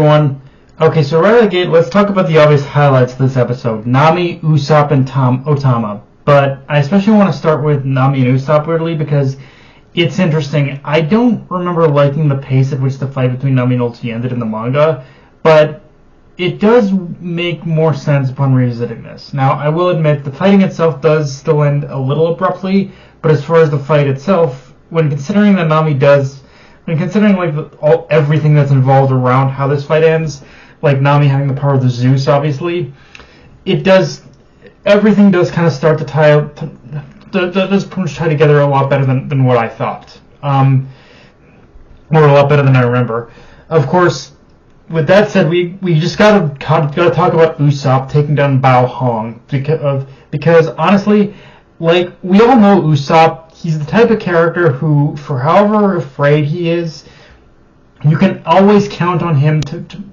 everyone. Okay, so right out of the gate, let's talk about the obvious highlights of this episode. Nami, Usopp, and O-Tama. But I especially want to start with Nami and Usopp, weirdly, because it's interesting. I don't remember liking the pace at which the fight between Nami and Ulti ended in the manga, but it does make more sense upon revisiting this. Now, I will admit, the fighting itself does still end a little abruptly, but as far as the fight itself, when considering that Nami does... And considering everything that's involved around how this fight ends, like Nami having the power of the Zeus, obviously, everything does kind of start to does pretty much tie together a lot better than what I thought, or a lot better than I remember. Of course, with that said, we just gotta talk about Usopp taking down Bao Hong because honestly, like, we all know Usopp. He's the type of character who, for however afraid he is, you can always count on him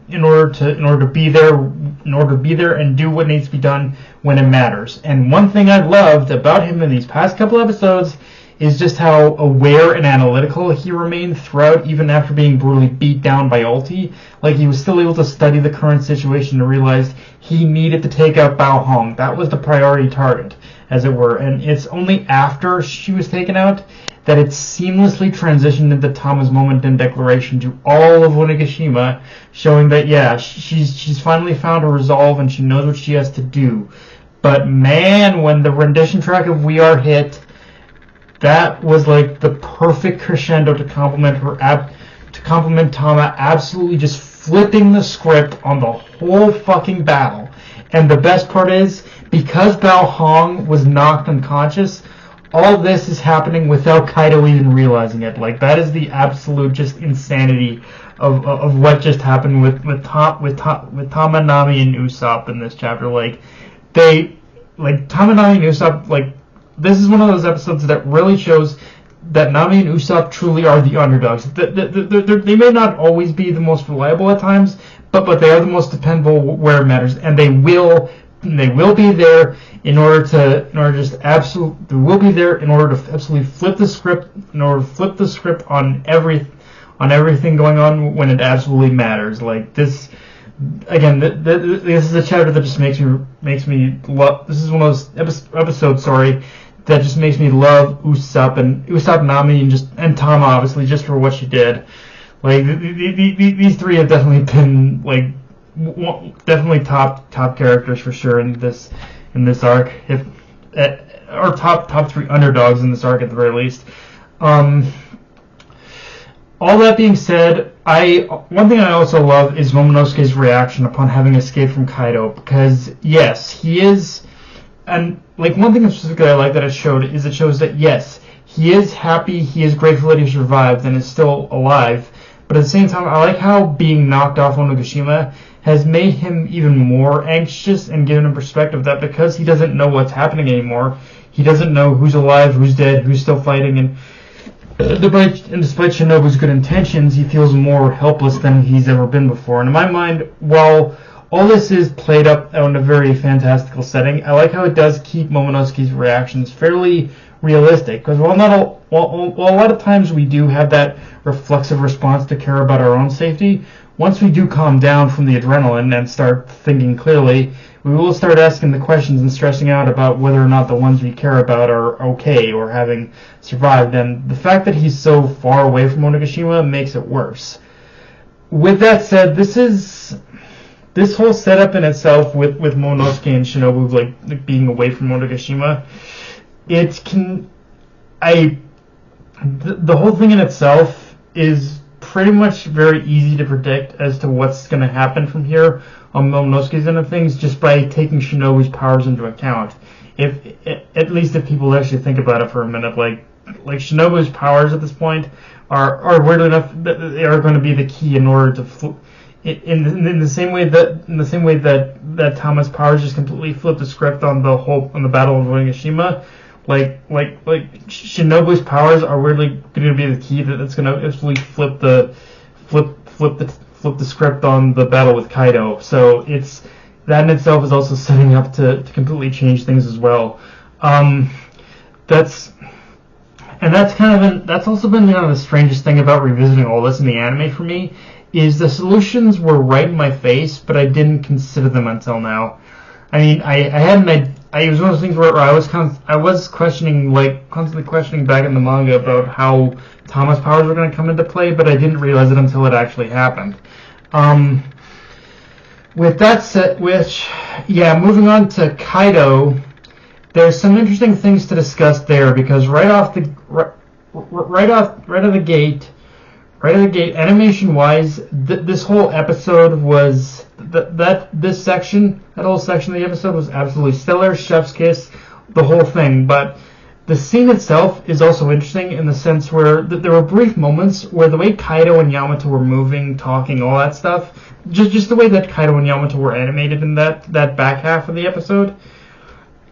in order to be there and do what needs to be done when it matters. And one thing I've loved about him in these past couple episodes is just how aware and analytical he remained throughout, even after being brutally beat down by Ulti. Like, he was still able to study the current situation and realize he needed to take out Bao Hong. That was the priority target, as it were. And it's only after she was taken out that it seamlessly transitioned into Tama's moment in declaration to all of Onigashima, showing that, yeah, she's finally found her resolve and she knows what she has to do. But man, when the rendition track of We Are hit, that was like the perfect crescendo to compliment Tama absolutely just flipping the script on the whole fucking battle. And the best part is, because Bao Hong was knocked unconscious, all this is happening without Kaido even realizing it. Like, that is the absolute just insanity of what just happened with Tama, Nami, and Usopp in this chapter. Like, Tama, Nami, and Usopp, like, this is one of those episodes that really shows that Nami and Usopp truly are the underdogs. They may not always be the most reliable at times, but they are the most dependable where it matters, and they will be there in order to absolutely flip the script on everything going on when it absolutely matters. Like this. Again, this is a chapter that just makes me love. This is one of those episodes, that just makes me love Usopp, Nami, and Tama, obviously, just for what she did. Like, these three have definitely been, like, definitely top characters for sure in this arc, or top three underdogs in this arc at the very least. All that being said, one thing I also love is Momonosuke's reaction upon having escaped from Kaido, because yes, he is, and like one thing specifically I like that it shows that yes, he is happy, he is grateful that he survived and is still alive, but at the same time, I like how being knocked off Onigashima has made him even more anxious and given him perspective that because he doesn't know what's happening anymore, he doesn't know who's alive, who's dead, who's still fighting, and despite Shinobu's good intentions, he feels more helpless than he's ever been before. And in my mind, while all this is played up in a very fantastical setting, I like how it does keep Momonosuke's reactions fairly realistic. Because while a lot of times we do have that reflexive response to care about our own safety, once we do calm down from the adrenaline and start thinking clearly, we will start asking the questions and stressing out about whether or not the ones we care about are okay or having survived. And the fact that he's so far away from Onigashima makes it worse. With that said, this whole setup in itself with Momonosuke and Shinobu like being away from Onigashima, the whole thing in itself is pretty much very easy to predict as to what's going to happen from here on Momonosuke's end of things, just by taking Shinobu's powers into account. At least if people actually think about it for a minute, like Shinobu's powers at this point are weirdly enough, they are going to be the key in order to in the same way that Tama's powers just completely flip the script on the Battle of Onigashima. Like Shinobu's powers are weirdly going to be the key that's going to absolutely flip the script on the battle with Kaido. So it's that in itself is also setting up to completely change things as well. That's also been the strangest thing about revisiting all this in the anime for me, is the solutions were right in my face, but I didn't consider them until now. I mean, I hadn't. It was one of those things where I was questioning, constantly questioning back in the manga about how Tama's powers were going to come into play, but I didn't realize it until it actually happened. With that said, moving on to Kaido, there's some interesting things to discuss there because right out of the gate, animation-wise, this whole episode was that whole section of the episode was absolutely stellar. Chef's kiss, the whole thing. But the scene itself is also interesting in the sense where there were brief moments where the way Kaido and Yamato were moving, talking, all that stuff, just the way that Kaido and Yamato were animated in that back half of the episode,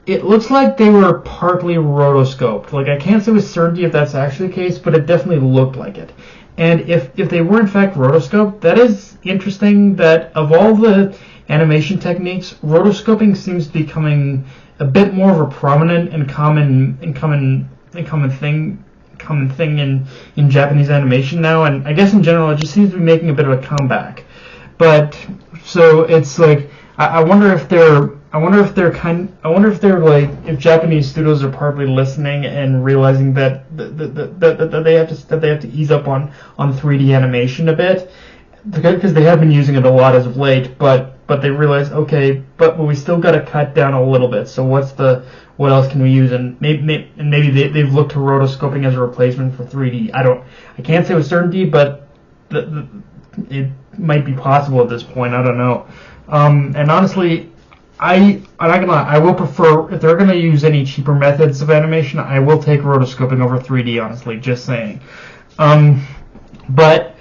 it looks like they were partly rotoscoped. Like, I can't say with certainty if that's actually the case, but it definitely looked like it. And if they were in fact rotoscoped, that is interesting that of all the animation techniques, rotoscoping seems to be becoming a bit more of a prominent and common thing in Japanese animation now, and I guess in general it just seems to be making a bit of a comeback. But so it's like I wonder if if Japanese studios are partly listening and realizing that they have to ease up on 3D animation a bit, because they have been using it a lot as of late, but they realize, okay, but we still got to cut down a little bit. So what else can we use? And maybe they've looked to rotoscoping as a replacement for 3D. I can't say with certainty, but it might be possible at this point. I don't know. And honestly, I'm not gonna lie, I will prefer, if they're gonna use any cheaper methods of animation, I will take rotoscoping over 3D, honestly, just saying. But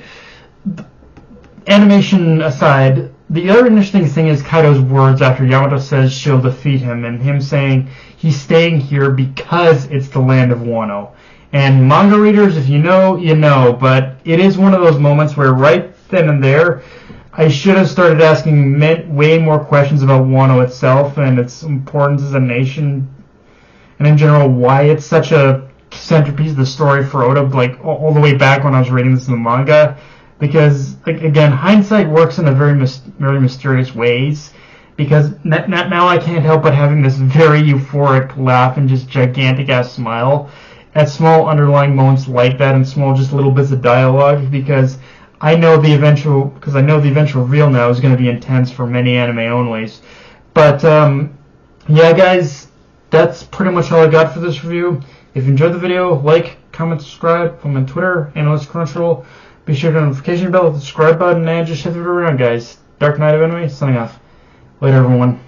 animation aside, the other interesting thing is Kaido's words after Yamato says she'll defeat him, and him saying he's staying here because it's the land of Wano. And manga readers, if you know, you know, but it is one of those moments where right then and there, I should have started asking way more questions about Wano itself and its importance as a nation, and in general why it's such a centerpiece of the story for Oda, like all the way back when I was reading this in the manga. Because again, hindsight works in a very mysterious ways. Because now I can't help but having this very euphoric laugh and just gigantic ass smile at small underlying moments like that and small just little bits of dialogue, because I know the eventual reveal now is going to be intense for many anime onlys. But yeah, guys, that's pretty much all I got for this review. If you enjoyed the video, like, comment, subscribe. Follow me on Twitter, Analyst Crunchyroll. Be sure to hit the notification bell, hit the subscribe button, and just hit the video around, guys. Dark Knight of Anime, signing off. Later, everyone.